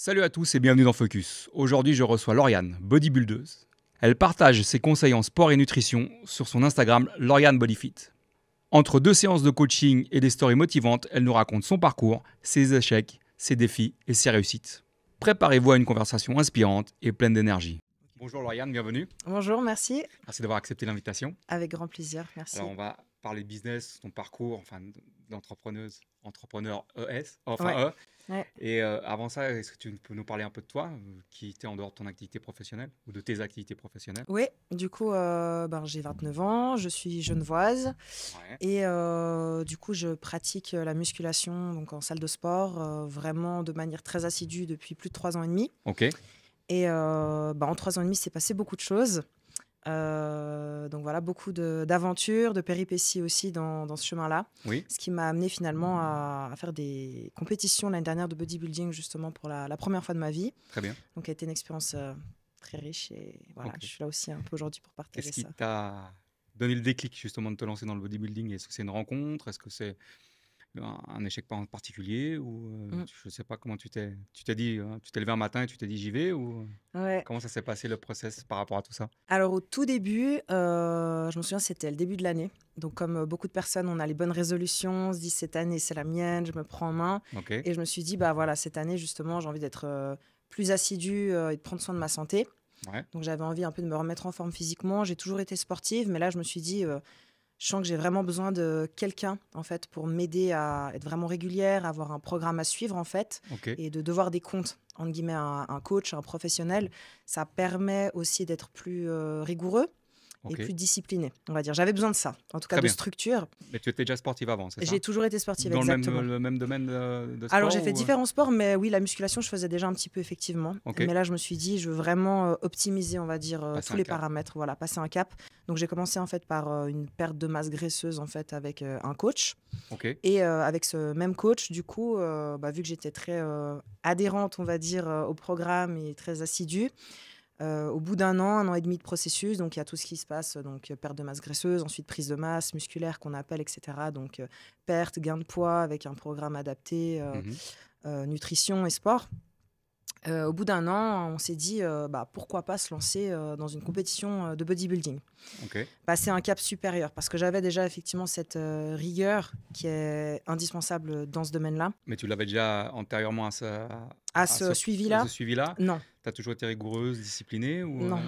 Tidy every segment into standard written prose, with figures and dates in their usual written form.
Salut à tous et bienvenue dans Focus. Aujourd'hui, je reçois Lauriane, bodybuildeuse. Elle partage ses conseils en sport et nutrition sur son Instagram Lauriane Bodyfit. Entre deux séances de coaching et des stories motivantes, elle nous raconte son parcours, ses échecs, ses défis et ses réussites. Préparez-vous à une conversation inspirante et pleine d'énergie. Bonjour Lauriane, bienvenue. Bonjour, merci. Merci d'avoir accepté l'invitation. Avec grand plaisir, merci. Alors on va parler business, ton parcours, d'entrepreneuse, entrepreneur ES, Ouais. E. Ouais. Et avant ça, est-ce que tu peux nous parler un peu de toi, qui était en dehors de ton activité professionnelle ou de tes activités professionnelles? Oui, du coup, j'ai 29 ans, je suis genevoise Ouais, et du coup, je pratique la musculation donc en salle de sport vraiment de manière très assidue depuis plus de 3 ans et demi. ok, Et en 3 ans et demi, c'est passé beaucoup de choses. Donc voilà, beaucoup d'aventures, de péripéties aussi dans ce chemin-là. oui, Ce qui m'a amené finalement à faire des compétitions l'année dernière de bodybuilding justement pour la première fois de ma vie. très bien. Donc, ça a été une expérience très riche et voilà, Ok. je suis là aussi un peu aujourd'hui pour partager Qu'est-ce qui ça. t'a donné le déclic justement de te lancer dans le bodybuilding? Est-ce que c'est une rencontre? Est-ce que c'est un échec en particulier? Ou Mm. je ne sais pas comment tu t'es dit, tu t'es levé un matin et tu t'es dit j'y vais? Ou Ouais. comment ça s'est passé le process par rapport à tout ça? Alors, au tout début, je me souviens, c'était le début de l'année. Donc, comme beaucoup de personnes, on a les bonnes résolutions, on se dit cette année, c'est la mienne, je me prends en main. Ok, Et je me suis dit, bah voilà, cette année, justement, j'ai envie d'être plus assidue et de prendre soin de ma santé. ouais, Donc, j'avais envie un peu de me remettre en forme physiquement. J'ai toujours été sportive, mais là, je me suis dit, je sens que j'ai vraiment besoin de quelqu'un, en fait, pour m'aider à être vraiment régulière, à avoir un programme à suivre, en fait, ok, et de devoir des comptes, entre guillemets, un coach, un professionnel. Ça permet aussi d'être plus rigoureux et ok, plus discipliné, on va dire. J'avais besoin de ça, en tout cas très de bien. structure. Mais tu étais déjà sportive avant, c'est ça? J'ai toujours été sportive, Dans exactement. le même domaine de Alors, sport j'ai fait ou... différents sports, mais oui, la musculation, je faisais déjà un petit peu, effectivement. Ok, Mais là, je me suis dit, je veux vraiment optimiser, on va dire, passer tous un les cap. paramètres, voilà, passer un cap. Donc, j'ai commencé, en fait, par une perte de masse graisseuse, en fait, avec un coach. Ok, Et avec ce même coach, du coup, vu que j'étais très adhérente, on va dire, au programme et très assidue, au bout un an et demi de processus, donc il y a tout ce qui se passe, donc perte de masse graisseuse, ensuite prise de masse musculaire qu'on appelle, etc. Donc perte, gain de poids avec un programme adapté, mhm, nutrition et sport. Au bout d'un an, on s'est dit pourquoi pas se lancer dans une compétition de bodybuilding, ok. passer un cap supérieur, parce que j'avais déjà effectivement cette rigueur qui est indispensable dans ce domaine-là. Mais tu l'avais déjà antérieurement À à ce ce suivi-là, suivi-là? non. Tu as toujours été rigoureuse, disciplinée ou Non,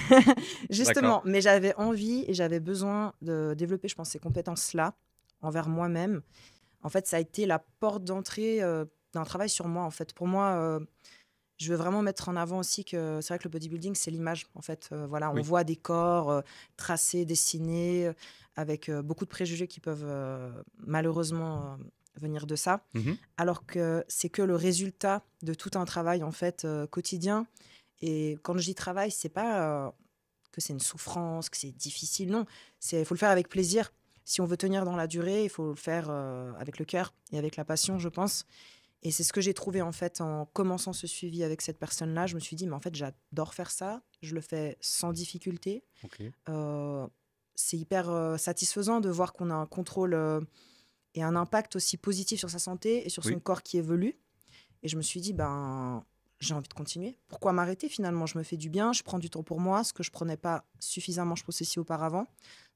D'accord, justement, mais j'avais envie et j'avais besoin de développer, je pense, ces compétences-là envers moi-même. En fait, ça a été la porte d'entrée d'un travail sur moi. En fait, pour moi, je veux vraiment mettre en avant aussi que c'est vrai que le bodybuilding, c'est l'image. En fait, voilà, on oui. voit des corps tracés, dessinés, avec beaucoup de préjugés qui peuvent malheureusement venir de ça, Mhm, alors que c'est que le résultat de tout un travail en fait quotidien. Et quand je dis travail, c'est pas que c'est une souffrance, que c'est difficile. Non, il faut le faire avec plaisir. Si on veut tenir dans la durée, il faut le faire avec le cœur et avec la passion, je pense. Et c'est ce que j'ai trouvé en fait en commençant ce suivi avec cette personne-là. Je me suis dit, mais en fait, j'adore faire ça. Je le fais sans difficulté. ok. Euh, c'est hyper satisfaisant de voir qu'on a un contrôle et un impact aussi positif sur sa santé et sur son Oui, corps qui évolue. Et je me suis dit, j'ai envie de continuer. Pourquoi m'arrêter finalement? Je me fais du bien, je prends du temps pour moi, ce que je prenais pas suffisamment, je pense, aussi auparavant.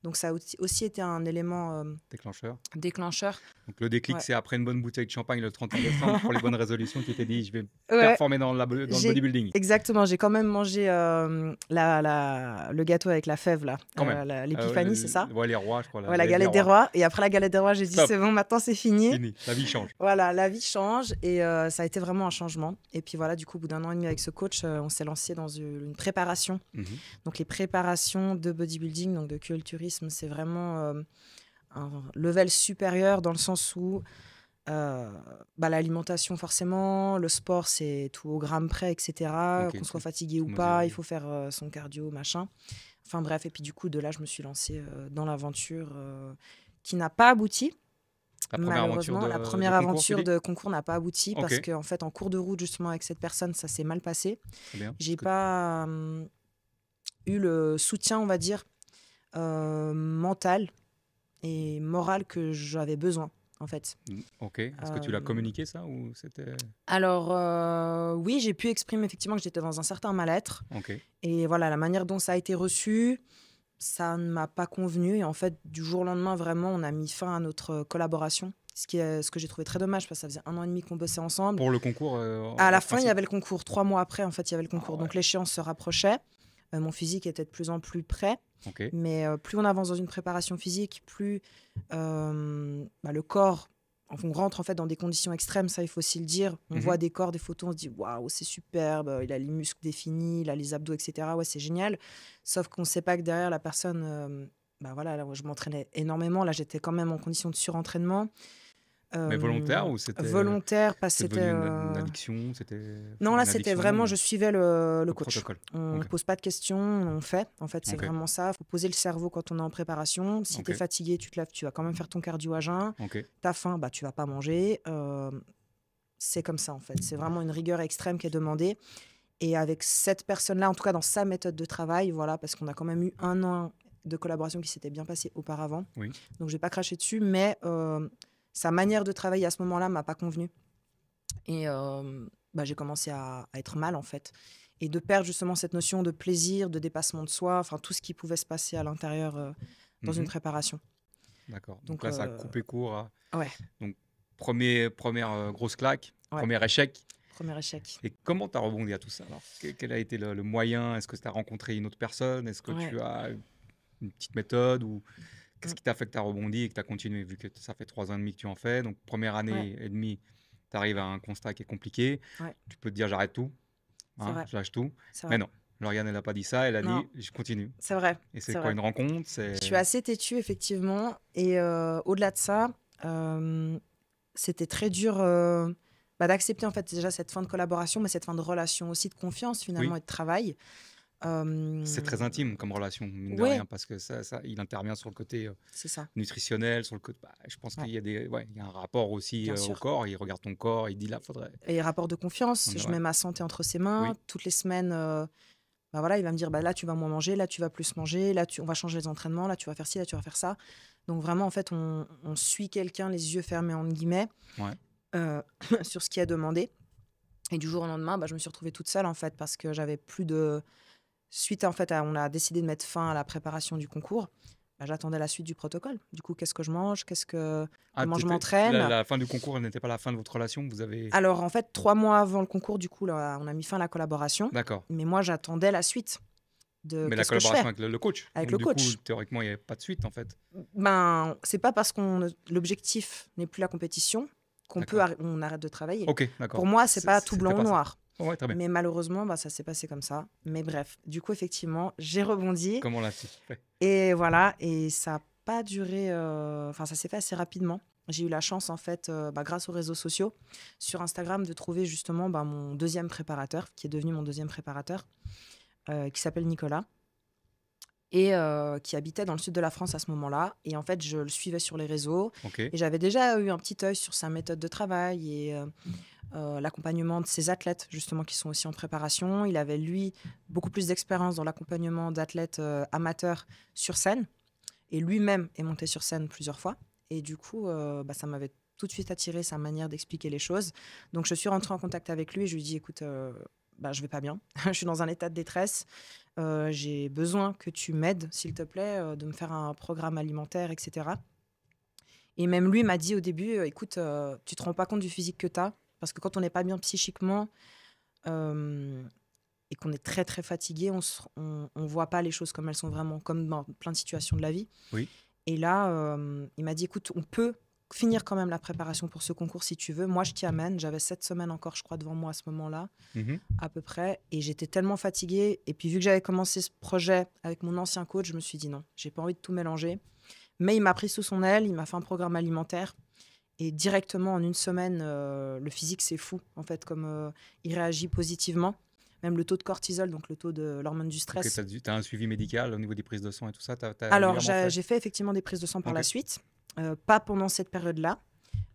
Donc ça a aussi été un élément déclencheur. déclencheur. Donc le déclic, Ouais. c'est après une bonne bouteille de champagne le 31 décembre pour les bonnes résolutions, tu t'es dit, je vais Ouais, performer dans le bodybuilding. exactement. J'ai quand même mangé le gâteau avec la fève, là. Quand même. L'épiphanie, c'est ça? Ouais, les rois, je crois, la Ouais, la galette des galette des rois. rois. Et après la galette des rois, j'ai dit, Stop, c'est bon, maintenant c'est fini. fini, la vie change. Voilà, la vie change et ça a été vraiment un changement. Et puis voilà, du coup, au bout d'un an et demi avec ce coach, on s'est lancé dans une préparation. Mhm, Donc les préparations de bodybuilding, donc de culturisme, c'est vraiment un level supérieur dans le sens où l'alimentation forcément, le sport c'est tout au gramme près, etc. ok, Qu'on soit fatigué ou tout pas, il mesuré. faut faire son cardio, machin. Enfin bref, et puis du coup de là je me suis lancée dans l'aventure qui n'a pas abouti. La première aventure Malheureusement, la de première concours, tu aventure dis? de concours n'a pas abouti Ok, parce qu'en fait, en cours de route, justement, avec cette personne, ça s'est mal passé. très bien. J'ai pas eu le soutien, on va dire, mental et moral que j'avais besoin. en fait. Ok. Est-ce que tu l'as communiqué ça ou c'était... Alors, oui, j'ai pu exprimer effectivement que j'étais dans un certain mal-être. Ok. Et voilà, la manière dont ça a été reçu, ça ne m'a pas convenu. Et en fait, du jour au lendemain, vraiment, on a mis fin à notre collaboration. Ce que j'ai trouvé très dommage, parce que ça faisait 1 an et demi qu'on bossait ensemble. Pour le concours À la en fin, il y principe. avait le concours. 3 mois après, en fait, il y avait le concours. Ah ouais. Donc l'échéance se rapprochait. Mon physique était de plus en plus prêt. Ok. Mais plus on avance dans une préparation physique, plus le corps, on rentre en fait dans des conditions extrêmes, ça il faut aussi le dire. On voit des corps, des photos, on se dit waouh, c'est superbe, il a les muscles définis, il a les abdos, etc. Ouais, c'est génial. Sauf qu'on ne sait pas que derrière la personne, voilà, là, je m'entraînais énormément. Là, j'étais quand même en condition de surentraînement. Mais volontaire ou c'était... Volontaire, parce que c'était c'était... devenu une addiction, c'était... Non, là, une c'était addiction, vraiment, je suivais le coach. protocole. On ne Ok. pose pas de questions, on fait. En fait, c'est Ok. vraiment ça. Il faut poser le cerveau quand on est en préparation. Si tu es Ok. fatigué, tu te lèves, tu vas quand même faire ton cardio à jeun. Ok. Tu as faim, tu vas pas manger. C'est comme ça, en fait. C'est vraiment une rigueur extrême qui est demandée. Et avec cette personne-là, en tout cas dans sa méthode de travail, voilà, parce qu'on a quand même eu 1 an de collaboration qui s'était bien passé auparavant. Oui. Donc, je vais pas cracher dessus, mais sa manière de travailler à ce moment-là m'a pas convenu. Et j'ai commencé à être mal, en fait. Et de perdre justement cette notion de plaisir, de dépassement de soi, enfin tout ce qui pouvait se passer à l'intérieur dans une préparation. D'accord. Donc là, ça a coupé court à... Ouais. Donc, première grosse claque, Ouais. premier échec. Premier échec. Et comment tu as rebondi à tout ça alors? Quel a été le moyen? Est-ce que tu as rencontré une autre personne? Est-ce que tu as une petite méthode ou... Qu'est-ce qui t'a fait que tu as rebondi et que tu as continué, vu que ça fait 3 ans et demi que tu en fais? Donc, première année et demie, tu arrives à un constat qui est compliqué. Ouais. Tu peux te dire, j'arrête tout, je lâche tout. Mais non, Lauriane, elle n'a pas dit ça. Elle a dit, je continue. C'est vrai. Et c'est quoi une rencontre? Je suis assez têtue, effectivement. Et au-delà de ça, c'était très dur d'accepter en fait déjà cette fin de collaboration, mais cette fin de relation aussi, de confiance finalement et de travail. C'est très intime comme relation, mine de rien, parce que ça, il intervient sur le côté nutritionnel, sur le côté. Je pense qu'il y a il y a un rapport aussi au corps. Il regarde ton corps, il dit là, faudrait. Et rapport de confiance. Je mets ma santé entre ses mains. Toutes les semaines, il va me dire là tu vas moins manger, là tu vas plus manger, là on va changer les entraînements, là tu vas faire ci, là tu vas faire ça. Donc vraiment en fait on suit quelqu'un les yeux fermés entre guillemets sur ce qui est demandé. Et du jour au lendemain, je me suis retrouvée toute seule en fait parce que j'avais plus de... Suite, en fait, on a décidé de mettre fin à la préparation du concours. J'attendais la suite du protocole. Du coup, qu'est-ce que je mange? Comment je m'entraîne? La fin du concours, elle n'était pas la fin de votre relation? Alors, en fait, 3 mois avant le concours, du coup, là, on a mis fin à la collaboration. D'accord. Mais moi, j'attendais la suite. Mais la collaboration avec le coach? Avec donc, le coach. Du coup, théoriquement, il n'y avait pas de suite, en fait. C'est pas parce que l'objectif n'est plus la compétition qu'on on arrête de travailler. Ok, d'accord. Pour moi, c'est pas tout blanc ou noir. Ouais, très bien. Mais malheureusement, ça s'est passé comme ça. Mais bref, du coup, effectivement, j'ai rebondi. Comment l'a-t-il fait? Et voilà, et ça n'a pas duré... ça s'est fait assez rapidement. J'ai eu la chance, en fait, grâce aux réseaux sociaux, sur Instagram, de trouver justement mon deuxième préparateur, qui est devenu mon deuxième préparateur, qui s'appelle Nicolas, et qui habitait dans le sud de la France à ce moment-là. Et en fait, je le suivais sur les réseaux. Okay. Et j'avais déjà eu un petit œil sur sa méthode de travail et l'accompagnement de ses athlètes, justement, qui sont aussi en préparation. Il avait, lui, beaucoup plus d'expérience dans l'accompagnement d'athlètes amateurs sur scène. Et lui-même est monté sur scène plusieurs fois. Et du coup, ça m'avait tout de suite attiré sa manière d'expliquer les choses. Donc, je suis rentrée en contact avec lui et je lui ai dit, écoute, je vais pas bien. Je suis dans un état de détresse. J'ai besoin que tu m'aides, s'il te plaît, de me faire un programme alimentaire, etc. Et même lui m'a dit au début, écoute, tu te rends pas compte du physique que tu as, parce que quand on n'est pas bien psychiquement et qu'on est très, très fatigué, on voit pas les choses comme elles sont vraiment, comme dans plein de situations de la vie. Oui. Et là, il m'a dit, écoute, on peut finir quand même la préparation pour ce concours si tu veux. Moi, je t'y amène. J'avais 7 semaines encore, je crois, devant moi à ce moment-là, à peu près. Et j'étais tellement fatiguée. Et puis, vu que j'avais commencé ce projet avec mon ancien coach, je me suis dit non, j'ai pas envie de tout mélanger. Mais il m'a pris sous son aile, il m'a fait un programme alimentaire. Et directement, en 1 semaine, le physique, c'est fou, en fait, comme il réagit positivement. Même le taux de cortisol, donc le taux de l'hormone du stress. Okay, tu as un suivi médical au niveau des prises de sang et tout ça? Alors, j'ai fait effectivement des prises de sang par la suite. Pas pendant cette période-là.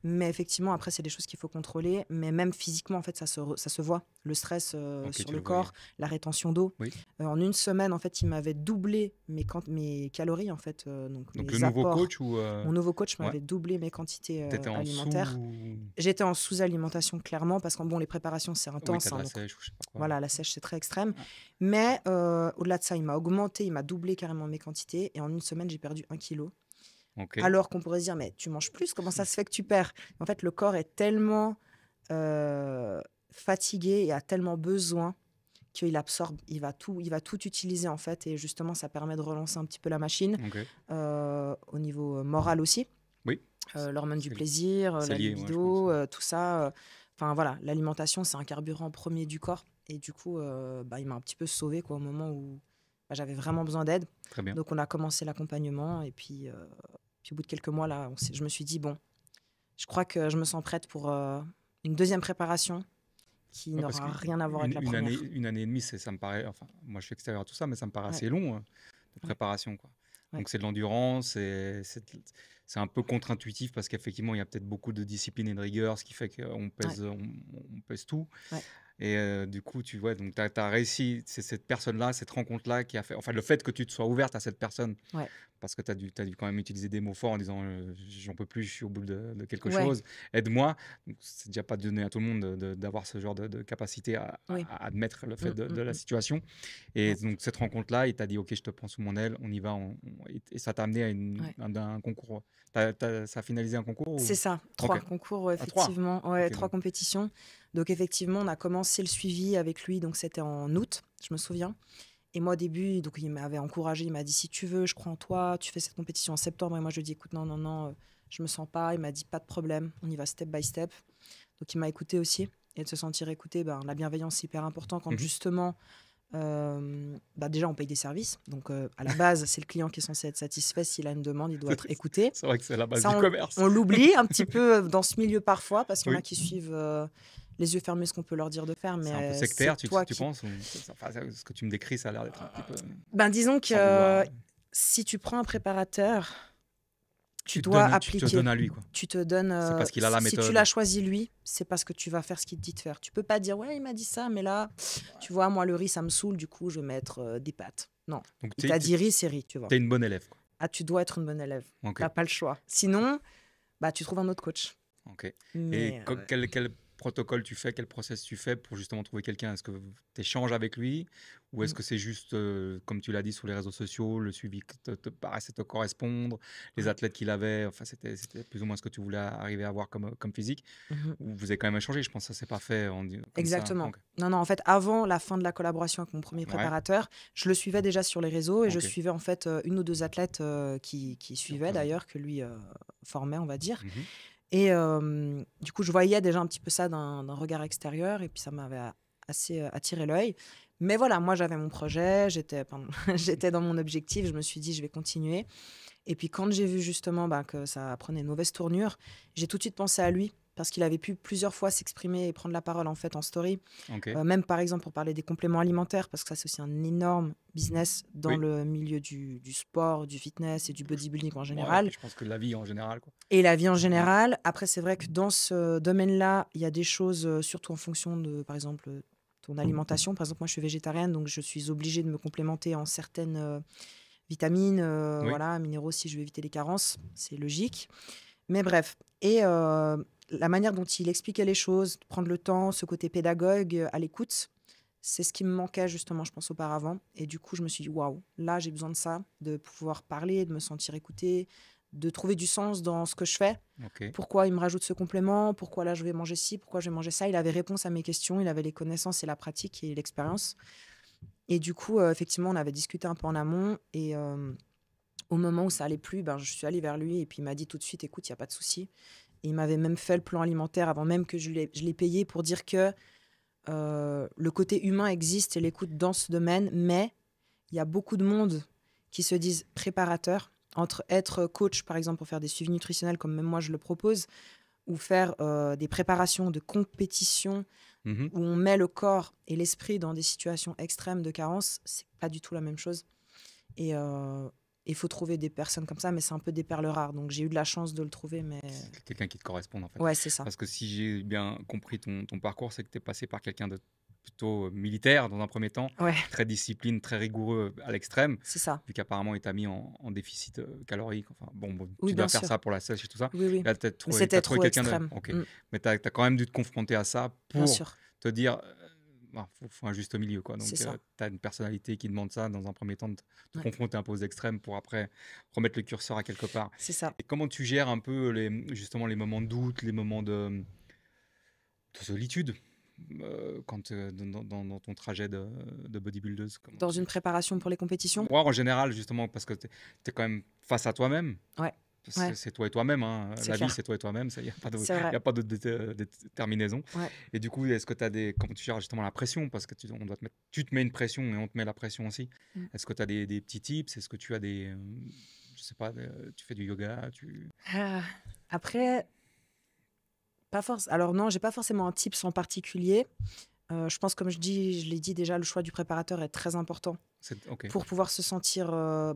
Mais effectivement, après, c'est des choses qu'il faut contrôler. Mais même physiquement, en fait, ça se voit. Le stress Ok, sur tu le le voyais. corps, la rétention d'eau. Oui. En une semaine, en fait, il m'avait doublé mes calories, en fait, donc Donc le mes nouveau apports. coach ou Mon nouveau coach ouais, m'avait doublé mes quantités t'étais en alimentaires. sous. J'étais en sous-alimentation, clairement, parce que bon, les préparations, c'est Oui, t'as intense. de la Donc sèche ou je sais pas quoi. voilà, la sèche, c'est très extrême. Ah, Mais au-delà de ça, il m'a augmenté, il m'a doublé carrément mes quantités. Et en une semaine, j'ai perdu 1 kilo. ok. Alors qu'on pourrait se dire, mais tu manges plus, comment ça se fait que tu perds? En fait, le corps est tellement fatigué et a tellement besoin qu'il absorbe, il va tout utiliser en fait. Et justement, ça permet de relancer un petit peu la machine Ok. au niveau moral aussi. Oui. L'hormone du C'est plaisir, c'est la lié, ouais, je pense. libido, tout ça. Enfin voilà, l'alimentation, c'est un carburant premier du corps. Et du coup, il m'a un petit peu sauvé quoi, au moment où j'avais vraiment besoin d'aide. Très bien. Donc on a commencé l'accompagnement. Et puis au bout de quelques mois, là, je me suis dit, bon, je crois que je me sens prête pour une deuxième préparation qui Ouais, parce n'aura rien à voir avec la première. une année et demie, ça me paraît. Enfin, moi, je suis extérieur à tout ça, mais ça me paraît Ouais, assez long de ouais, préparation, quoi. ouais, Donc c'est de l'endurance, c'est un peu contre-intuitif parce qu'effectivement, il y a peut-être beaucoup de discipline et de rigueur, ce qui fait ouais, on pèse tout. ouais, Et du coup, tu vois, donc tu as réussi, c'est cette personne-là, cette rencontre-là qui a fait. Enfin, le fait que tu te sois ouverte à cette personne, ouais, parce que t'as dû quand même utiliser des mots forts en disant j'en peux plus, je suis au bout de quelque ouais, chose, aide-moi. Donc, c'est déjà pas donné à tout le monde d'avoir ce genre de capacité oui. à admettre le fait Mm, mm, de la mm. situation. Et Ouais, donc, cette rencontre-là, il t'a dit ok, je te prends sous mon aile, on y va. Et ça t'a amené à ouais. un concours. Ça a finalisé un concours C'est ou... ça, Ok. 3 concours, ouais, À trois. effectivement. Ouais, Ok, 3 compétitions. Donc, effectivement, on a commencé le suivi avec lui. Donc, c'était en août, je me souviens. Et moi, au début, donc, il m'avait encouragé. Il m'a dit, si tu veux, je crois en toi. Tu fais cette compétition en septembre. Et moi, je lui ai dit, écoute, non, non, non, je me sens pas. Il m'a dit, pas de problème. On y va step by step. Donc, il m'a écouté aussi. Et de se sentir écouté, la bienveillance, c'est hyper important quand Mhm. justement, déjà, on paye des services. Donc, à la base, c'est le client qui est censé être satisfait. S'il a une demande, il doit être écouté. C'est vrai que c'est la base Ça, du commerce. on l'oublie un petit peu dans ce milieu parfois, parce qu'il y en a Oui. qui suivent les yeux fermés ce qu'on peut leur dire de faire, C'est un peu mais sectaire, c'est toi tu qui... penses enfin, ce que tu me décris, ça a l'air d'être un petit peu Disons sans vouloir. que si tu prends un préparateur, tu Tu dois te donnes appliquer. à lui, quoi. Tu te donnes... C'est parce qu'il a la si tu l'as méthode. choisi lui, c'est parce que tu vas faire ce qu'il te dit de faire. Tu peux pas dire, ouais, il m'a dit ça, mais là, tu vois, moi, le riz, ça me saoule, du coup, je vais mettre des pâtes. Non. Donc, Il t'a dit riz, c'est riz, tu vois. t'es une bonne élève, quoi. Ah, tu dois être une bonne élève. Ok, T'as pas le choix. Sinon, tu trouves un autre coach. ok. Et Mais quel protocole tu fais, quel process tu fais pour justement trouver quelqu'un? Est-ce que tu échanges avec lui ou est-ce mm, que c'est juste, comme tu l'as dit sur les réseaux sociaux, le suivi qui te paraissait te correspondre, les ouais. athlètes qu'il avait, enfin, c'était plus ou moins ce que tu voulais arriver à avoir comme physique? Mhm. Ou vous avez quand même échangé? Je pense que ça s'est pas fait comme ça. Exactement. Ok. Non, non, en fait, avant la fin de la collaboration avec mon premier Ouais, préparateur, je le suivais déjà sur les réseaux et je ok. suivais en fait une ou deux athlètes qui Qui suivaient représentait. d'ailleurs, que lui formait, on va dire. Mhm. Et du coup, je voyais déjà un petit peu ça d'un regard extérieur et puis ça m'avait assez attiré l'œil. Mais voilà, moi j'avais mon projet, j'étais dans mon objectif, je me suis dit je vais continuer. Et puis quand j'ai vu justement que ça prenait une mauvaise tournure, j'ai tout de suite pensé à lui parce qu'il avait pu plusieurs fois s'exprimer et prendre la parole en fait en story. Ok. Même par exemple pour parler des compléments alimentaires, parce que ça c'est aussi un énorme business dans Oui. le milieu du sport, du fitness et du bodybuilding en Ouais, et général. puis je pense que la vie en général, quoi. Et la vie en Ouais. général. Après, c'est vrai que dans ce domaine-là, il y a des choses, surtout en fonction de, par exemple, ton alimentation. Par exemple, moi, je suis végétarienne, donc je suis obligée de me complémenter en certaines vitamines, Oui. voilà, minéraux, si je veux éviter les carences. C'est logique. Mais bref. Et la manière dont il expliquait les choses, prendre le temps, ce côté pédagogue à l'écoute, c'est ce qui me manquait justement, je pense, auparavant. Et du coup, je me suis dit, waouh, là, j'ai besoin de ça, de pouvoir parler, de me sentir écoutée, de trouver du sens dans ce que je fais. Ok. Pourquoi il me rajoute ce complément? Pourquoi là, je vais manger ci? Pourquoi je vais manger ça? Il avait réponse à mes questions, il avait les connaissances et la pratique et l'expérience. Et du coup, effectivement, on avait discuté un peu en amont. Et au moment où ça allait plus, je suis allée vers lui et puis il m'a dit tout de suite, écoute, il n'y a pas de souci. Et il m'avait même fait le plan alimentaire avant même que je l'ai payé pour dire que le côté humain existe et l'écoute dans ce domaine, mais il y a beaucoup de monde qui se disent préparateurs entre être coach, par exemple, pour faire des suivis nutritionnels, comme même moi je le propose, ou faire des préparations de compétition Mhm. où on met le corps et l'esprit dans des situations extrêmes de carence, c'est pas du tout la même chose. Et Il faut trouver des personnes comme ça, mais c'est un peu des perles rares. Donc j'ai eu de la chance de le trouver, mais C'est quelqu'un qui te corresponde en fait. ouais, c'est ça. Parce que si j'ai bien compris ton parcours, c'est que tu es passé par quelqu'un de plutôt militaire dans un premier temps, Ouais, très discipline, très rigoureux à l'extrême, c'est ça. vu qu'apparemment il t'a mis en déficit calorique. Enfin, bon, Oui, tu dois bien faire sûr. ça pour la sèche et tout ça. Oui, oui. Là, tu Mais as c'était trouvé trop quelqu'un de. extrême. Ok. Mm, Mais tu as quand même dû te confronter à ça bien pour sûr, te dire. Faut un juste milieu, quoi. c'est Donc, ça. tu as une personnalité qui demande ça dans un premier temps, de te Ouais, confronter un peu aux extrêmes pour après remettre le curseur à quelque part. c'est ça. Et comment tu gères un peu justement les moments de doute, les moments de solitude quand dans ton trajet de bodybuildeuse, comment Dans une préparation pour les compétitions? moi en général justement parce que tu es quand même face à toi-même. Ouais, ouais, C'est toi et toi-même, hein. c'est La vie, clair. c'est toi et toi-même. Il n'y a pas de, C'est y vrai. a pas d'autre déterminaison. Ouais. Et du coup, est-ce que tu as comment tu gères justement la pression? Parce que tu te mets une pression et on te met la pression aussi. Mm. Est-ce que tu as des petits tips? Est-ce que tu as je sais pas, tu fais du yoga, Ah, Après, pas forcément. Alors non, j'ai pas forcément un tips en particulier. Je pense, comme je l'ai dit déjà, le choix du préparateur est très important Ok. pour pouvoir se sentir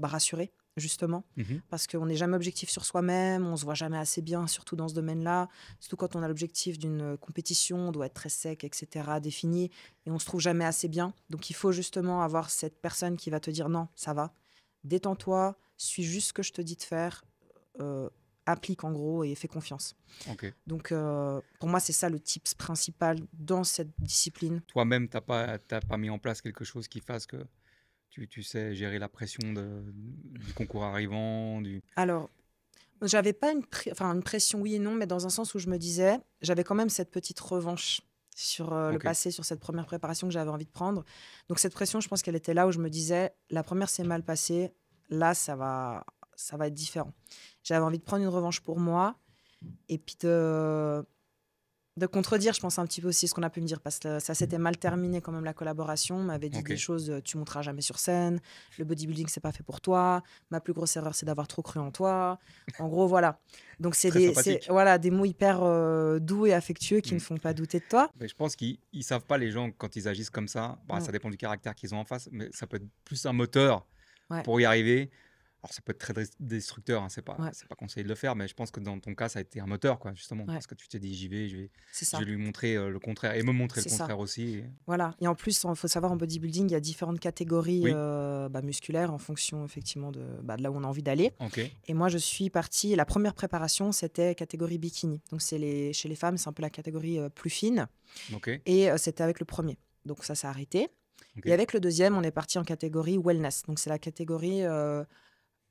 rassuré, justement. Mhm. Parce qu'on n'est jamais objectif sur soi-même, on se voit jamais assez bien, surtout dans ce domaine-là. Surtout quand on a l'objectif d'une compétition, on doit être très sec, etc., défini, et on se trouve jamais assez bien. Donc il faut justement avoir cette personne qui va te dire non, ça va, détends-toi, suis juste ce que je te dis de faire, euh, applique en gros et fais confiance. Ok. Donc pour moi, c'est ça le tips principal dans cette discipline. Toi-même, t'as pas mis en place quelque chose qui fasse que tu sais gérer la pression du concours arrivant, Alors, j'avais pas une pression, oui et non, mais dans un sens où je me disais, j'avais quand même cette petite revanche sur le Ok. passé, sur cette première préparation que j'avais envie de prendre. Donc cette pression, je pense qu'elle était là où je me disais, la première s'est mal passée, là, ça va être différent. J'avais envie de prendre une revanche pour moi et puis de contredire, je pense un petit peu aussi ce qu'on a pu me dire, parce que ça s'était mal terminé quand même la collaboration. On m'avait dit Ok. des choses, tu monteras jamais sur scène, le bodybuilding c'est pas fait pour toi, ma plus grosse erreur c'est d'avoir trop cru en toi. En gros, voilà. Donc Très sympathique. voilà, des mots hyper doux et affectueux qui ne Mm. font pas douter de toi. Mais je pense qu'ils savent pas les gens quand ils agissent comme ça. Bah, Mm. ça dépend du caractère qu'ils ont en face, mais ça peut être plus un moteur Ouais, pour y arriver. Alors ça peut être très destructeur, hein, ouais, c'est pas conseillé de le faire, mais je pense que dans ton cas, ça a été un moteur, quoi, justement, ouais, parce que tu t'es dit j'y vais, c'est je ça, vais lui montrer le contraire et me montrer le c'est ça. contraire aussi. Voilà. Et en plus, il faut savoir, en bodybuilding, il y a différentes catégories Oui, musculaires en fonction effectivement de là où on a envie d'aller. ok, Et moi, je suis partie. La première préparation, c'était catégorie bikini. Donc, chez les femmes, c'est un peu la catégorie plus fine. ok, Et c'était avec le premier. Donc, ça s'est arrêté. ok, Et avec le deuxième, on est parti en catégorie wellness. Donc, c'est la catégorie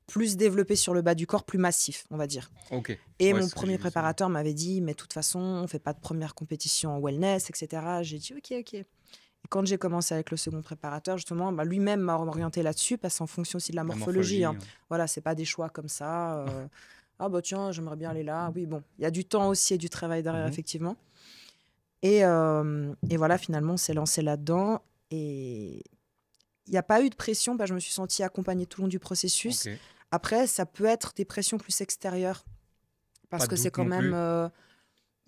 plus développée sur le bas du corps, plus massif, on va dire. ok. Et Ouais, mon c'est ce que j'ai premier vu souvent. préparateur m'avait dit, mais de toute façon, on fait pas de première compétition en wellness, etc. J'ai dit, ok, ok. Et quand j'ai commencé avec le second préparateur, justement, lui-même m'a orienté là-dessus, parce qu'en fonction aussi de la La morphologie. morphologie. Hein. Voilà, c'est pas des choix comme ça. Ah bah tiens, j'aimerais bien aller là. Oui, bon, il y a du temps aussi et du travail derrière, Mhm. effectivement. Et voilà, finalement, on s'est lancé là-dedans. Et il n'y a pas eu de pression, je me suis sentie accompagnée tout le long du processus. Ok. Après, ça peut être des pressions plus extérieures, parce Pas de que c'est doute quand non même...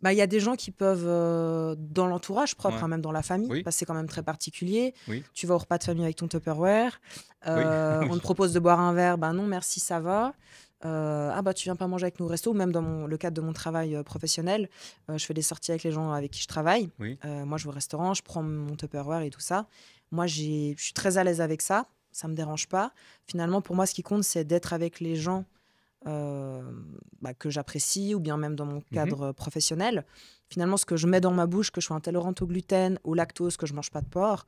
plus. il y a des gens qui peuvent, dans l'entourage propre, Ouais. hein, même dans la famille, Oui, parce que c'est quand même très particulier. oui, Tu vas au repas de famille avec ton Tupperware, oui, on te oui. propose de boire un verre, non merci, ça va. Ah bah tu viens pas manger avec nous au resto, ou même dans le cadre de mon travail professionnel, je fais des sorties avec les gens avec qui je travaille. Oui. Moi je vais au restaurant, je prends mon Tupperware et tout ça. Moi je suis très à l'aise avec ça, ça me dérange pas. Finalement pour moi ce qui compte c'est d'être avec les gens euh, que j'apprécie, ou bien même dans mon Mhm. cadre professionnel. Finalement, ce que je mets dans ma bouche, que je sois intolérante au gluten, au lactose, que je mange pas de porc,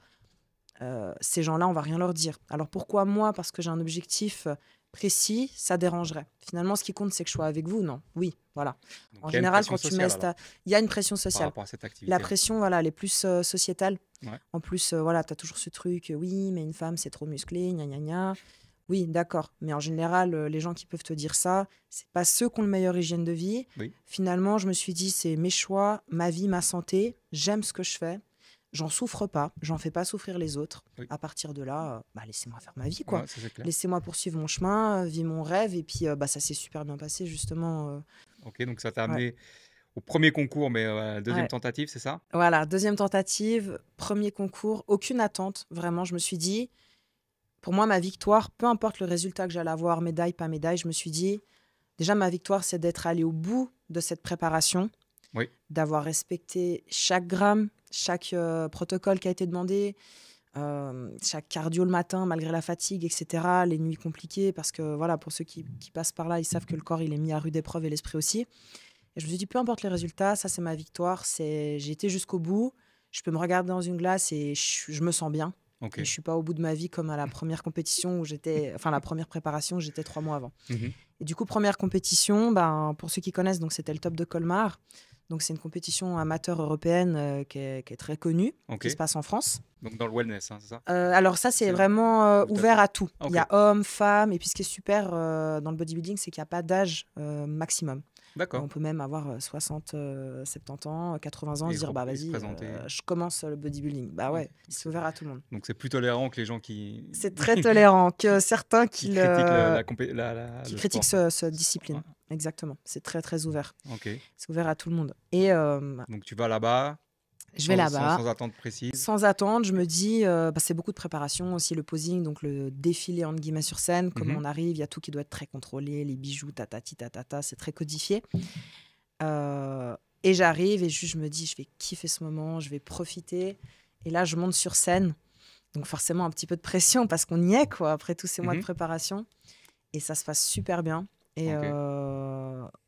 ces gens-là, on va rien leur dire. Alors pourquoi moi? Parce que j'ai un objectif précis, ça dérangerait. Finalement, ce qui compte, c'est que je sois avec vous, non? Oui, voilà. Donc En il y a une général, pression quand tu mets sociale alors il y a une pression par sociale. rapport à cette La activité-là. pression, voilà, elle est plus sociétale. Ouais. En plus, voilà, tu as toujours ce truc, oui, mais une femme, c'est trop musclé, gna gna gna. Oui, d'accord. Mais en général, les gens qui peuvent te dire ça, c'est pas ceux qui ont le meilleur hygiène de vie. Oui. Finalement, je me suis dit, c'est mes choix, ma vie, ma santé. J'aime ce que je fais. J'en souffre pas. J'en fais pas souffrir les autres. Oui. À partir de là, laissez-moi faire ma vie, quoi. Ouais, ça c'est clair. Laissez-moi poursuivre mon chemin, vivre mon rêve. Et puis, ça s'est super bien passé, justement. Ok, donc ça t'a Ouais. amené au premier concours, mais deuxième Ouais. tentative, c'est ça? Voilà, deuxième tentative, premier concours, aucune attente. Vraiment, je me suis dit, pour moi, ma victoire, peu importe le résultat que j'allais avoir, médaille, pas médaille, je me suis dit, déjà, ma victoire, c'est d'être allée au bout de cette préparation, Oui. d'avoir respecté chaque gramme, chaque protocole qui a été demandé, chaque cardio le matin, malgré la fatigue, etc., les nuits compliquées, parce que voilà, pour ceux qui passent par là, ils savent que le corps, il est mis à rude épreuve et l'esprit aussi. Et je me suis dit, peu importe les résultats, ça, c'est ma victoire. J'ai été jusqu'au bout. Je peux me regarder dans une glace et je me sens bien. Ok. Et je suis pas au bout de ma vie comme à la première compétition où j'étais, enfin la première préparation où j'étais 3 mois avant. Mhm. Et du coup, première compétition, ben, pour ceux qui connaissent, donc c'était le Top de Colmar. Donc c'est une compétition amateur européenne qui est très connue, Ok. qui se passe en France. Donc dans le wellness, hein, c'est ça? Alors ça, c'est C'est vraiment tout à ouvert fait. à tout. Ok. Il y a hommes, femmes, et puis ce qui est super dans le bodybuilding, c'est qu'il n'y a pas d'âge maximum. D'accord. On peut même avoir 60, 70 ans, 80 ans, Et se dire, bah et se vas-y, présenter. je commence le bodybuilding. Bah ouais, Ok. c'est ouvert à tout le monde. Donc c'est plus tolérant que les gens qui, C'est très tolérant que certains qui critiquent qui le critiquent sport. cette discipline. Ouais. Exactement. C'est très, très ouvert. Ok. C'est ouvert à tout le monde. Et Donc tu vas là-bas je vais là-bas. sans attente précise. Sans attendre, je me dis, bah, c'est beaucoup de préparation aussi, le posing, donc le défilé entre guillemets sur scène, comment Mhm. on arrive, il y a tout qui doit être très contrôlé, les bijoux, tatati, tatata, c'est très codifié. Et j'arrive et juste je me dis, je vais kiffer ce moment, je vais profiter. Et là, je monte sur scène, donc forcément un petit peu de pression parce qu'on y est, quoi, après tous ces mois de Mhm. préparation. Et ça se passe super bien. Et, Ok.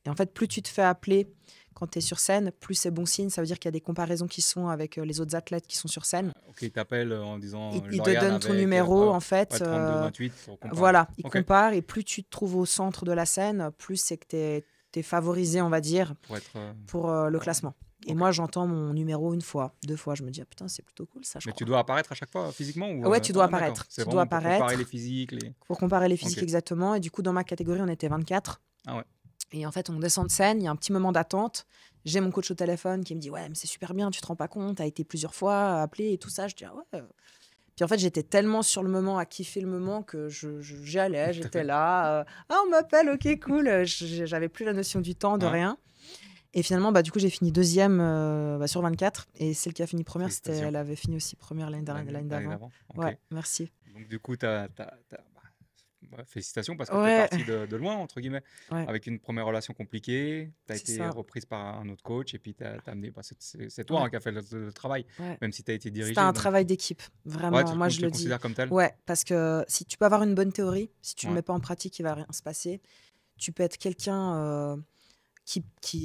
et en fait, plus tu te fais appeler quand tu es sur scène, plus c'est bon signe. Ça veut dire qu'il y a des comparaisons qui sont avec les autres athlètes qui sont sur scène. Ok, ils t'appellent en disant Ils te Lauriane donnent ton avec numéro, en fait. 32-28 pour comparer. Voilà, ils Ok. comparent. Et plus tu te trouves au centre de la scène, plus c'est que tu es favorisé, on va dire, Pour être. pour le classement. Et Ok. moi, j'entends mon numéro une fois, 2 fois. Je me dis, ah, putain, c'est plutôt cool, ça, je Mais crois. tu dois apparaître à chaque fois physiquement ou Ouais, tu dois d'accord. apparaître. C'est Tu vraiment dois pour comparer apparaître. les physiques, les. Pour comparer les physiques, Ok. exactement. Et du coup, dans ma catégorie, on était 24. Ah ouais. Et en fait, on descend de scène, il y a un petit moment d'attente. J'ai mon coach au téléphone qui me dit, ouais, mais c'est super bien, tu te rends pas compte, t'as été plusieurs fois appelé et tout ça. Je dis, ah ouais. Puis en fait, j'étais tellement sur le moment, à kiffer le moment, que j'y allais, j'étais là. Ah, on m'appelle, ok, cool. J'avais plus la notion du temps, de Ouais. rien. Et finalement, bah, du coup, j'ai fini deuxième sur 24. Et celle qui a fini première, Félicitations. elle avait fini aussi première l'année d'avant. Ok. Ouais, merci. Donc du coup, félicitations parce que tu es Ouais, parti de loin, entre guillemets, ouais, avec une première relation compliquée. Tu as c'est été ça. reprise par un autre coach et puis tu as amené. C'est toi Ouais, hein, qui as fait le travail, ouais. même si tu as été C'était dirigé. un Donc, travail d'équipe, ouais, vraiment. Moi, je tu le le dis. considères comme tel. Ouais, parce que si tu peux avoir une bonne théorie, si tu ne le Ouais. mets pas en pratique, il va rien se passer. Tu peux être quelqu'un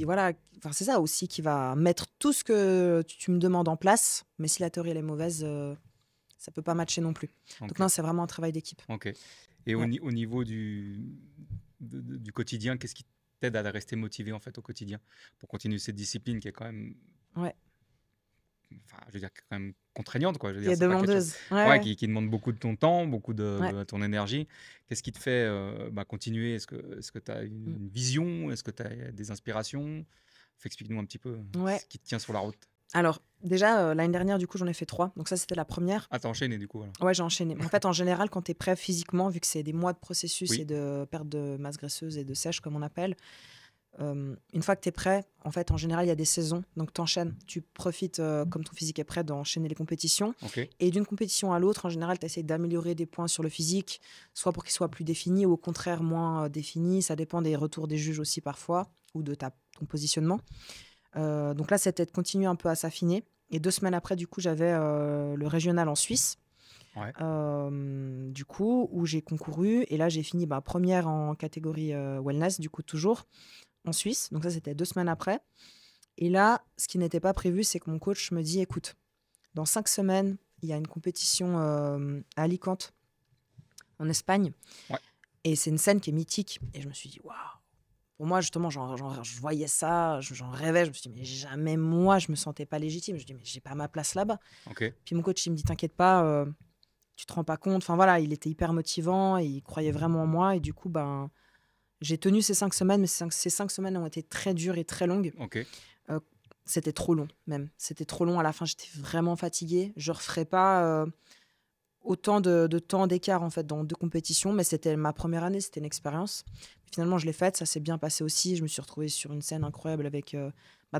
voilà, enfin, c'est ça aussi, qui va mettre tout ce que tu me demandes en place, mais si la théorie elle est mauvaise, ça peut pas matcher non plus. Donc Ok. non, c'est vraiment un travail d'équipe. Ok. Et Ouais. au niveau du quotidien, qu'est-ce qui t'aide à rester motivé en fait au quotidien pour continuer cette discipline qui est quand même, Ouais. enfin, je veux dire, quand même contraignante, quoi. Je veux Qui dire, est c'est pas quelque chose, demandeuse. Ouais, ouais, ouais. qui demande beaucoup de ton temps, beaucoup Ouais. de ton énergie. Qu'est-ce qui te fait continuer? Est-ce que tu as Mm. une vision? Est-ce que tu as des inspirations? Explique-nous un petit peu Ouais. ce qui te tient sur la route. Alors, déjà, l'année dernière, du coup, j'en ai fait 3. Donc ça, c'était la première. Ah, t'as enchaîné du coup, voilà. Ouais, j'ai enchaîné. Mais en fait, en général, quand tu es prêt physiquement, vu que c'est des mois de processus Oui. et de perte de masse graisseuse et de sèche, comme on appelle, une fois que tu es prêt, en fait, en général, il y a des saisons. Donc, tu enchaînes. Tu profites, comme ton physique est prêt, d'enchaîner les compétitions. Ok. Et d'une compétition à l'autre, en général, tu essaies d'améliorer des points sur le physique, soit pour qu'il soit plus défini ou au contraire moins défini. Ça dépend des retours des juges aussi parfois, ou de ton positionnement. Donc là, c'était de continuer un peu à s'affiner. Et 2 semaines après, du coup, j'avais le régional en Suisse. Ouais. Du coup, où j'ai concouru. Et là, j'ai fini première en catégorie wellness, du coup, toujours en Suisse. Donc ça, c'était 2 semaines après. Et là, ce qui n'était pas prévu, c'est que mon coach me dit, écoute, dans 5 semaines, il y a une compétition à Alicante, en Espagne. Ouais. Et c'est une scène qui est mythique. Et je me suis dit, waouh. Pour moi, justement, je voyais ça, j'en rêvais. Je me suis dit, mais jamais moi, je me sentais pas légitime. Je me dis, mais j'ai pas ma place là-bas. Ok. Puis mon coach, il me dit, t'inquiète pas, tu te rends pas compte. Enfin voilà, il était hyper motivant, et il croyait vraiment en moi. Et du coup, j'ai tenu ces 5 semaines, mais ces 5 semaines ont été très dures et très longues. Ok. C'était trop long, même. C'était trop long. À la fin, j'étais vraiment fatiguée. Je referais pas autant de temps d'écart, en fait, dans 2 compétitions. Mais c'était ma première année, c'était une expérience. Finalement, je l'ai faite, ça s'est bien passé aussi. Je me suis retrouvée sur une scène incroyable avec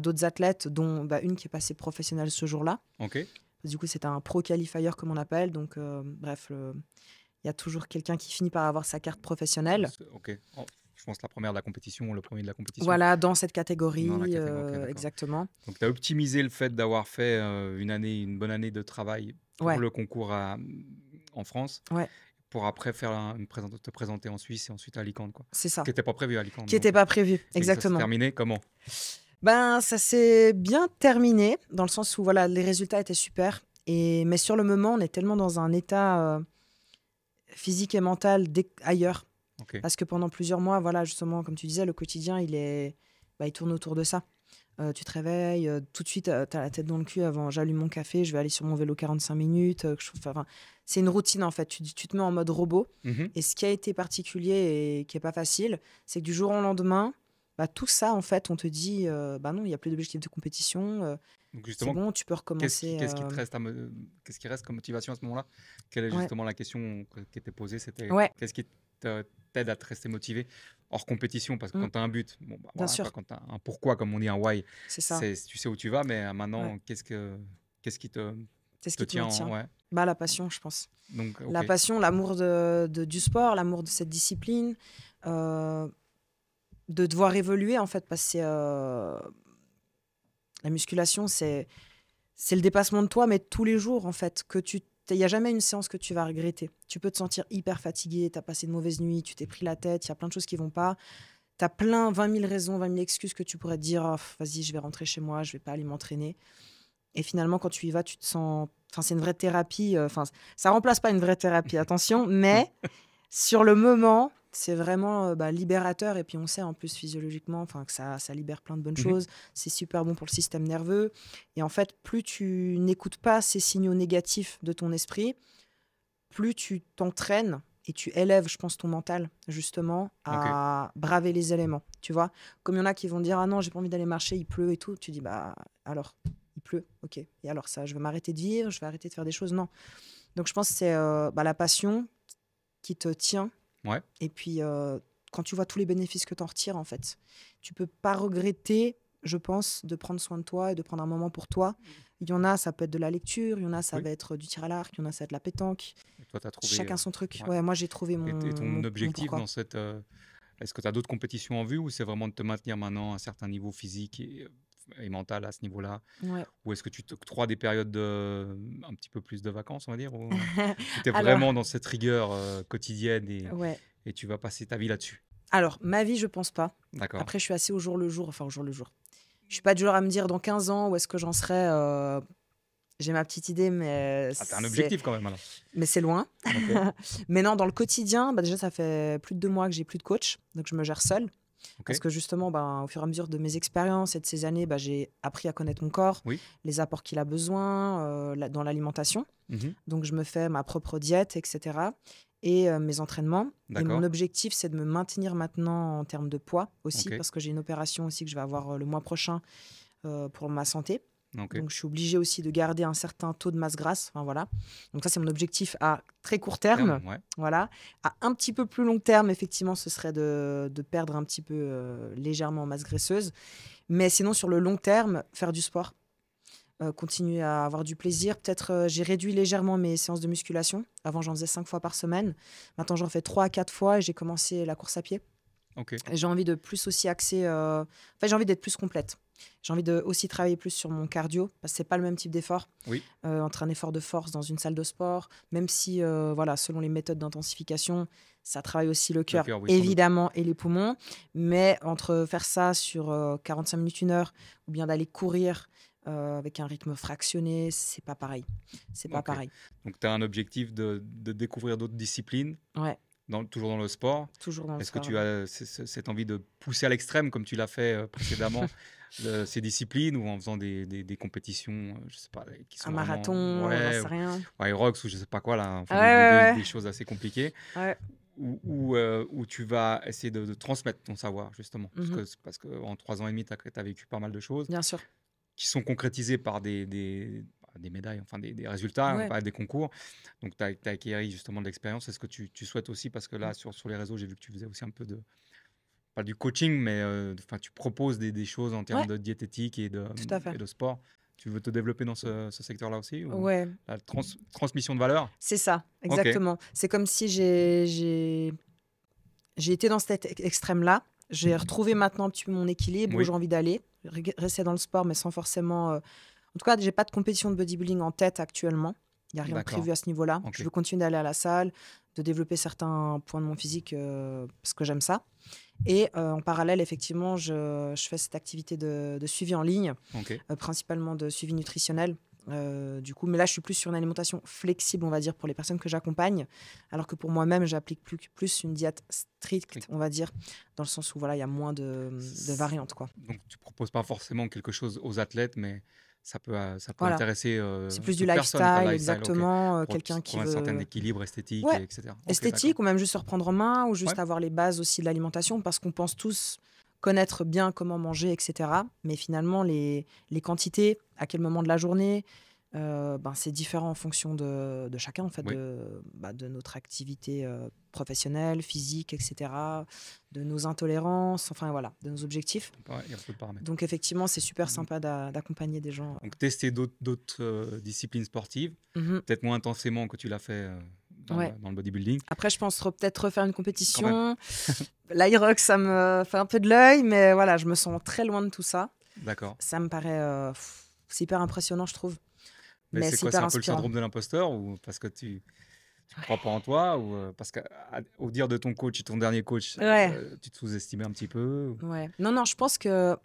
d'autres athlètes, dont une qui est passée professionnelle ce jour-là. Ok. Du coup, c'était un pro qualifier, comme on appelle. Donc, bref, il Il y a toujours quelqu'un qui finit par avoir sa carte professionnelle. Ok. Oh, je pense la première de la compétition, le premier de la compétition. Voilà, dans cette Dans la catégorie, catégorie, ok, d'accord. exactement. Donc, tu as optimisé le fait d'avoir fait une bonne année de travail pour Ouais, le concours en France, ouais, pour après faire te présenter en Suisse et ensuite à Alicante, quoi. c'est Ce ça. qui n'était pas prévu à Alicante. Qui n'était Donc, pas prévu, et ça s'est exactement. terminé comment? Ben, ça s'est bien terminé, dans le sens où voilà, les résultats étaient super. Mais sur le moment, on est tellement dans un état physique et mental ailleurs. Ok. Parce que pendant plusieurs mois, voilà, justement, comme tu disais, le quotidien, il tourne autour de ça. Tu te réveilles, tout de suite, tu as la tête dans le cul avant, j'allume mon café, je vais aller sur mon vélo 45 minutes. C'est une routine, en fait. Tu te mets en mode robot. Mhm. Et ce qui a été particulier et qui n'est pas facile, c'est que du jour au lendemain, bah, tout ça, en fait, on te dit, bah non, il n'y a plus d'objectif de compétition, Donc c'est justement, bon, tu peux recommencer. qu'est-ce qui reste comme motivation à ce moment-là? Quelle est Ouais, justement la question qui était posée? C'était ouais, qu'est-ce qui t'aide à te rester motivé hors compétition? Parce que mm, quand tu as un but, bon, bah, bien voilà, quoi, sûr, quand tu as un pourquoi, comme on dit, un why, c'est ça. tu sais où tu vas, mais Ouais, maintenant, qu'est-ce qui c'est ce te qui te tient maintient. ouais. Bah, la passion, je pense. Donc, La ok. passion, l'amour du sport, l'amour de cette discipline, euh, de devoir évoluer, en fait, parce que la musculation, c'est le dépassement de toi, mais tous les jours, en fait, il n'y a jamais une séance que tu vas regretter. Tu peux te sentir hyper fatigué, tu as passé de mauvaises nuits, tu t'es pris la tête, il y a plein de choses qui vont pas. Tu as 20 000 raisons, 20 000 excuses que tu pourrais te dire, oh, vas-y, je vais rentrer chez moi, je vais pas aller m'entraîner. Et finalement, quand tu y vas, tu te sens. Enfin, c'est une vraie thérapie. Enfin, ça remplace pas une vraie thérapie, attention, mais sur le moment, c'est vraiment libérateur. Et puis, on sait en plus physiologiquement que ça libère plein de bonnes Mhm. choses. C'est super bon pour le système nerveux. Et en fait, plus tu n'écoutes pas ces signaux négatifs de ton esprit, plus tu t'entraînes et tu élèves, je pense, ton mental, justement, Ok. à braver les éléments. Tu vois, comme il y en a qui vont dire, ah non, j'ai pas envie d'aller marcher, il pleut et tout. Tu dis, bah alors, il pleut, ok. Et alors ça, je vais m'arrêter de vivre, je vais arrêter de faire des choses. Non. Donc je pense que c'est la passion qui te tient. Ouais. Et puis, quand tu vois tous les bénéfices que tu en retires, en fait, tu peux pas regretter, je pense, de prendre soin de toi et de prendre un moment pour toi. Il y en a, ça peut être de la lecture, il y en a, ça Oui. va être du tir à l'arc, il y en a, ça va être de la pétanque. Et toi, tu as trouvé. Chacun son truc. Ouais. Ouais, moi, j'ai trouvé Et ton mon objectif pourquoi. dans cette. Est-ce que tu as d'autres compétitions en vue ou c'est vraiment de te maintenir maintenant à un certain niveau physique et mental à ce niveau-là? Ouais. Ou est-ce que tu t'octroies des périodes un petit peu plus de vacances, on va dire? Ou tu es Alors, vraiment dans cette rigueur quotidienne ouais. et tu vas passer ta vie là-dessus? Alors, ma vie, je pense pas. D'accord. Après, je suis assez au jour le jour. Enfin, au jour le jour. Je suis pas du genre à me dire dans 15 ans où est-ce que j'en serai. J'ai ma petite idée, Ah, t'as un objectif quand même alors. mais c'est loin. Ok. Mais non, dans le quotidien, déjà, ça fait plus de 2 mois que j'ai plus de coach. Donc, je me gère seule. Parce Ok. que justement, au fur et à mesure de mes expériences et de ces années, j'ai appris à connaître mon corps, Oui. les apports qu'il a besoin dans l'alimentation. Mhm. Donc, je me fais ma propre diète, etc. Et mes entraînements. Et mon D'accord. objectif, c'est de me maintenir maintenant en termes de poids aussi, Ok. parce que j'ai une opération aussi que je vais avoir le mois prochain pour ma santé. Ok. Donc, je suis obligée aussi de garder un certain taux de masse grasse. Enfin, voilà. Donc, ça, c'est mon objectif à très court terme. Ouais. Voilà. À un petit peu plus long terme, effectivement, ce serait de perdre un petit peu légèrement en masse graisseuse. Mais sinon, sur le long terme, faire du sport. Continuer à avoir du plaisir. Peut-être j'ai réduit légèrement mes séances de musculation. Avant, j'en faisais 5 fois par semaine. Maintenant, j'en fais 3 à 4 fois et j'ai commencé la course à pied. Ok. Et j'ai envie de plus aussi axer. Enfin, j'ai envie d'être plus complète. J'ai envie de aussi travailler plus sur mon cardio parce que c'est pas le même type d'effort Oui. entre un effort de force dans une salle de sport, même si voilà, selon les méthodes d'intensification, ça travaille aussi le Le cœur cœur, oui, sans doute. évidemment et les poumons. Mais entre faire ça sur 45 minutes, 1 heure, ou bien d'aller courir avec un rythme fractionné, c'est pas pareil. C'est pas Ok. pareil. Donc, tu as un objectif de découvrir d'autres disciplines, Ouais, toujours dans le sport. toujours dans le Est-ce que sport. tu as cette envie de pousser à l'extrême comme tu l'as fait précédemment ces disciplines ou en faisant des compétitions, je sais pas, qui Un sont vraiment marathon, j'en sais rien. ou Aerox ou je sais pas quoi là, enfin Ouais, ouais, des choses assez compliquées ouais. où tu vas essayer de transmettre ton savoir justement Mhm, parce que en 3 ans et demi tu as vécu pas mal de choses bien sûr. qui sont concrétisées par des médailles, enfin des résultats, Ouais. pas des concours. Donc, tu as acquis justement de l'expérience. Est-ce que tu souhaites aussi, parce que là, Mm. sur les réseaux, j'ai vu que tu faisais aussi un peu pas du coaching, mais enfin, tu proposes des choses en termes Ouais, de diététique tout à fait. et de sport. Tu veux te développer dans ce secteur-là aussi, ou Ouais, la transmission de valeur? c'est ça, Ok, exactement. C'est comme si j'ai été dans cet extrême-là. J'ai retrouvé maintenant un petit peu mon équilibre où oui, j'ai envie d'aller, rester dans le sport, mais sans forcément. En tout cas, j'ai pas de compétition de bodybuilding en tête actuellement. Il n'y a rien de d'accord, prévu à ce niveau-là. Je ok. veux continuer d'aller à la salle, de développer certains points de mon physique parce que j'aime ça. Et en parallèle, effectivement, je fais cette activité de suivi en ligne, Ok, principalement de suivi nutritionnel. Du coup, mais là, je suis plus sur une alimentation flexible, on va dire, pour les personnes que j'accompagne, alors que pour moi-même, j'applique plus une diète stricte, strict. on va dire, dans le sens où voilà, il y a moins de variantes, quoi. Donc, tu proposes pas forcément quelque chose aux athlètes, mais ça peut Voilà, intéresser c'est plus du toute personne, quoi, lifestyle, lifestyle, ok, exactement. pour Quelqu'un qui trouver un certain veut, équilibre esthétique, ouais, et etc. Ok, d'accord. esthétique, ou même juste se reprendre en main, ou Ouais, juste avoir les bases aussi de l'alimentation, parce qu'on pense tous connaître bien comment manger, etc. Mais finalement, les quantités, à quel moment de la journée, ben, c'est différent en fonction de chacun, en fait, oui, de notre activité professionnelle, physique, etc., de nos intolérances, enfin voilà, de nos objectifs. il y a beaucoup de paramètres. Donc effectivement, c'est super Donc, sympa d'accompagner des gens. donc, tester d'autres disciplines sportives, Mhm. peut-être moins intensément que tu l'as fait Ouais. dans le bodybuilding, Après, je pense peut-être refaire une quand même. compétition. L'Irox, ça me fait un peu de l'œil, mais voilà, je me sens très loin de tout ça. D'accord. Ça me paraît, c'est hyper impressionnant, je trouve, Mais mais c'est c'est quoi? C'est hyper un peu le inspirant. syndrome de l'imposteur, ou parce que tu crois pas en toi, ou parce qu'au dire de ton coach, ton dernier coach, Ouais, tu te sous-estimais un petit peu, ouais. Non, non, je pense que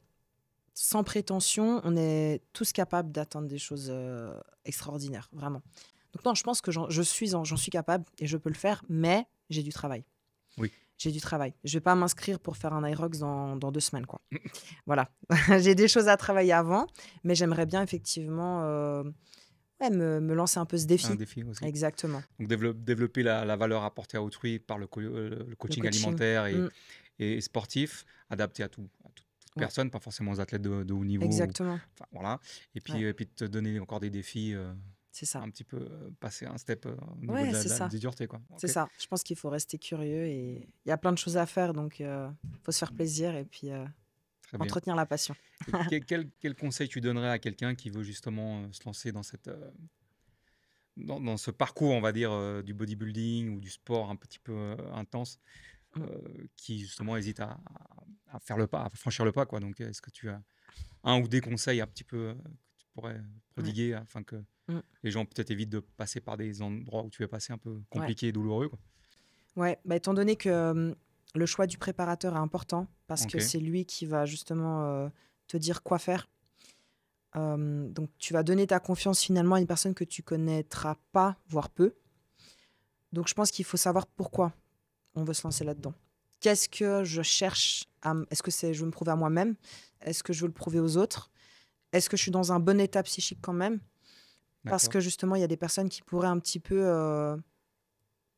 sans prétention, on est tous capables d'atteindre des choses extraordinaires, vraiment. Donc non, je pense que j'en suis capable et je peux le faire, mais j'ai du travail. Oui. J'ai du travail. Je vais pas m'inscrire pour faire un Irox dans 2 semaines, quoi. Voilà. J'ai des choses à travailler avant, mais j'aimerais bien effectivement ouais, me lancer un peu ce Un défi. défi aussi. Exactement. Donc développer la valeur apportée à autrui par le Le coaching coaching. alimentaire Mm, et sportif, adapté à toute ouais, personne, pas forcément aux athlètes de haut niveau. exactement. Enfin, voilà. Ouais, Et puis te donner encore des défis, c'est ça. un petit peu passer un step au niveau de Ouais, c'est la ça. dureté, quoi. C'est Ok, ça. Je pense qu'il faut rester curieux et il y a plein de choses à faire, donc faut se faire plaisir et puis très bien. entretenir la passion. Et quel conseil tu donnerais à quelqu'un qui veut justement se lancer dans ce parcours, on va dire, du bodybuilding ou du sport un petit peu intense, Mm. qui justement hésite à faire le pas, à franchir le pas, quoi. Donc, est-ce que tu as un ou des conseils un petit peu que tu pourrais Ouais. prodiguer afin que Mm. les gens peut-être évitent de passer par des endroits où tu es passé un peu Ouais. compliqués et douloureux, quoi. Ouais. Bah, étant donné que le choix du préparateur est important parce que Ok, c'est lui qui va justement te dire quoi faire. Donc tu vas donner ta confiance finalement à une personne que tu connaîtras pas, voire peu. Donc je pense qu'il faut savoir pourquoi on veut se lancer là-dedans. Qu'est-ce que je cherche Est-ce que je veux me prouver à moi-même? Est-ce que je veux le prouver aux autres? Est-ce que je suis dans un bon état psychique quand même? Parce d'accord. que justement, il y a des personnes qui pourraient un petit peu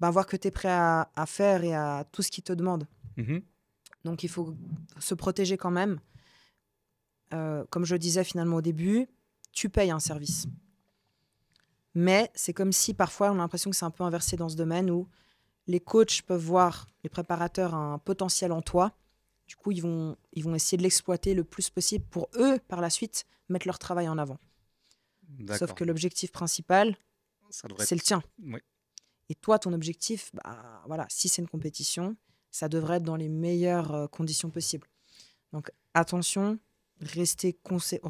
voir que tu es prêt à faire et à tout ce qu'ils te demandent. Mhm. Donc il faut se protéger quand même. Comme je le disais finalement au début, tu payes un service. Mais c'est comme si parfois on a l'impression que c'est un peu inversé dans ce domaine où les coachs peuvent voir les préparateurs un potentiel en toi. Du coup, ils vont essayer de l'exploiter le plus possible pour eux, par la suite, mettre leur travail en avant. Sauf D'accord. que l'objectif principal, Ça devrait c'est le être. tien. Oui, Et toi, ton objectif, bah, voilà, si c'est une compétition, ça devrait être dans les meilleures conditions possibles. Donc attention, rester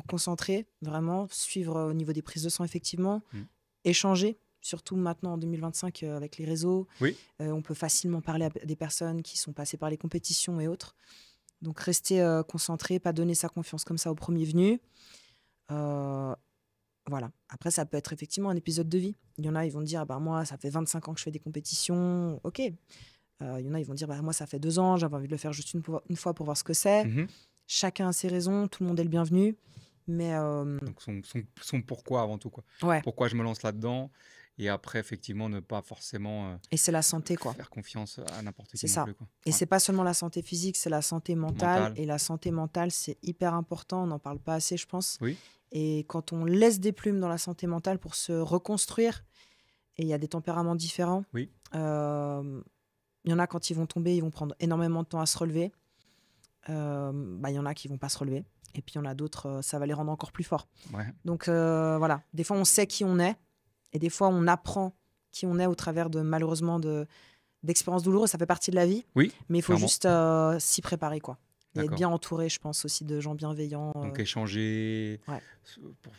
concentré, vraiment, suivre au niveau des prises de sang, effectivement, mm. échanger, surtout maintenant en 2025 avec les réseaux. Oui, On peut facilement parler à des personnes qui sont passées par les compétitions et autres. Donc rester concentré, pas donner sa confiance comme ça au premier venu. Euh, voilà. Après, ça peut être effectivement un épisode de vie. Il y en a, ils vont dire, bah, moi, ça fait 25 ans que je fais des compétitions. Ok. Il y en a, ils vont dire, bah, moi, ça fait 2 ans, j'avais envie de le faire juste une fois pour voir ce que c'est. mhm. Chacun a ses raisons, tout le monde est le bienvenu. Mais Donc son pourquoi avant tout, quoi. ouais, Pourquoi je me lance là-dedans, et après effectivement ne pas forcément et c'est la santé, quoi. faire confiance à n'importe C'est qui non ça. plus, quoi. Et Ouais. c'est pas seulement la santé physique, c'est la santé mentale. Mental, Et la santé mentale, c'est hyper important. On n'en parle pas assez, je pense. oui, Et quand on laisse des plumes dans la santé mentale pour se reconstruire, et il y a des tempéraments différents, oui, euh, il y en a quand ils vont tomber, ils vont prendre énormément de temps à se relever. Il y en a qui vont pas se relever. Et puis, il y en a d'autres, ça va les rendre encore plus forts. Ouais. Donc, voilà. Des fois, on sait qui on est. Et des fois, on apprend qui on est au travers malheureusement, d'expériences douloureuses. Ça fait partie de la vie. Oui, Mais il faut clairement. juste s'y préparer, quoi. Et être D'accord. bien entouré, je pense, aussi de gens bienveillants. Donc échanger Ouais.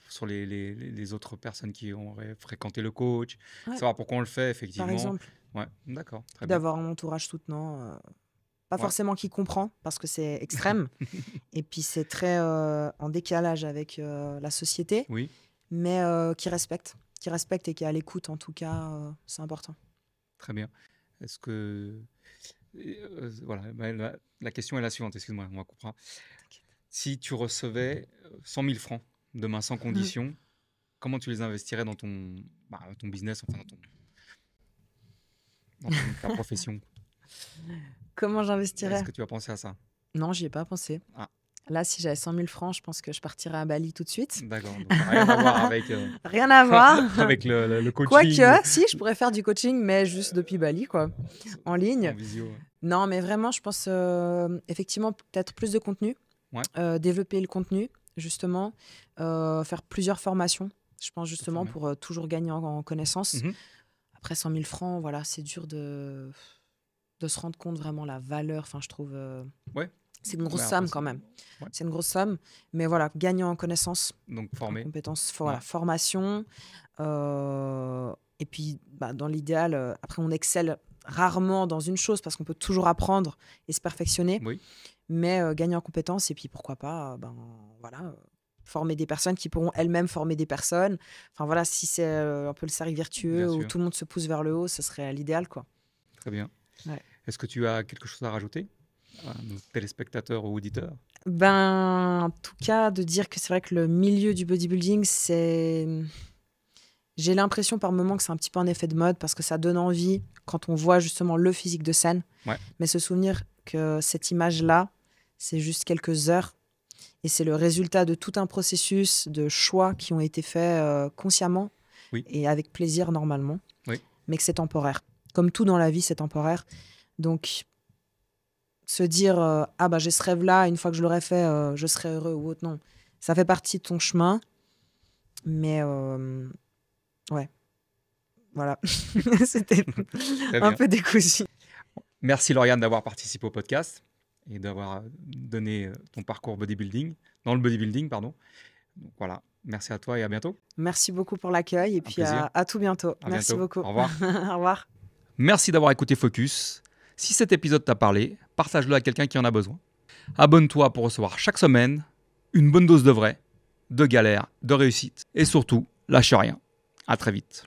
sur les autres personnes qui auraient fréquenté le coach, Ouais. savoir pourquoi on le fait, Par effectivement. exemple, Ouais, d'accord, très bien. d'avoir un entourage soutenant. Pas Ouais. forcément qui comprend, parce que c'est extrême. Et puis, c'est très en décalage avec la société. Oui, Mais qui respecte. Qui respecte et qui est à l'écoute, en tout cas. C'est important. très bien. Est-ce que... voilà, bah, la question est la suivante, excuse-moi, on va comprendre. Si tu recevais 100 000 francs demain sans condition, comment tu les investirais dans ton business, enfin dans ta profession? Comment j'investirais? Est-ce que tu as pensé à ça? Non, j'y ai pas pensé. Ah. Là, si j'avais 100 000 francs, je pense que je partirais à Bali tout de suite. D'accord, donc rien à voir avec, Rien à voir. avec le coaching. Quoique, si, je pourrais faire du coaching, mais juste depuis Bali, quoi. En ligne. En visio. Ouais. Non, mais vraiment, je pense effectivement peut-être plus de contenu. Ouais. Développer le contenu, justement. Faire plusieurs formations, je pense, justement, former. pour toujours gagner en connaissances. Mhm. Après 100 000 francs, voilà, c'est dur de se rendre compte vraiment la valeur. Enfin, je trouve... Ouais. C'est une grosse Ouais, somme après, quand même. Ouais. C'est une grosse somme. Mais voilà, gagner en connaissances, Donc en formé. compétences, voilà, Ouais. formation. Et puis, dans l'idéal, après, on excelle rarement dans une chose parce qu'on peut toujours apprendre et se perfectionner. Oui. Mais gagner en compétences et puis pourquoi pas, voilà, former des personnes qui pourront elles-mêmes former des personnes. Enfin voilà, si c'est un peu le cercle vertueux Bien où sûr. tout le monde se pousse vers le haut, ce serait l'idéal, quoi. Très bien. Ouais. Est-ce que tu as quelque chose à rajouter à nos téléspectateurs ou auditeurs? En tout cas, de dire que c'est vrai que le milieu du bodybuilding, j'ai l'impression par moments que c'est un petit peu un effet de mode parce que ça donne envie quand on voit justement le physique de scène. Ouais. Mais se souvenir que cette image-là, c'est juste quelques heures et c'est le résultat de tout un processus de choix qui ont été faits consciemment Oui. et avec plaisir normalement, Oui. mais que c'est temporaire. Comme tout dans la vie, c'est temporaire. Donc, se dire j'ai ce rêve-là, une fois que je l'aurai fait, je serai heureux ou autre, non. Ça fait partie de ton chemin, mais ouais. Voilà. C'était un peu décousu. Merci Lauriane d'avoir participé au podcast et d'avoir donné ton parcours bodybuilding, dans le bodybuilding, pardon. Donc voilà, merci à toi et à bientôt. Merci beaucoup pour l'accueil et puis à tout bientôt. Merci beaucoup. Au revoir. Au revoir. Merci d'avoir écouté Focus. Si cet épisode t'a parlé, partage-le à quelqu'un qui en a besoin. Abonne-toi pour recevoir chaque semaine une bonne dose de vrai, de galère, de réussite. Et surtout, lâche rien. À très vite.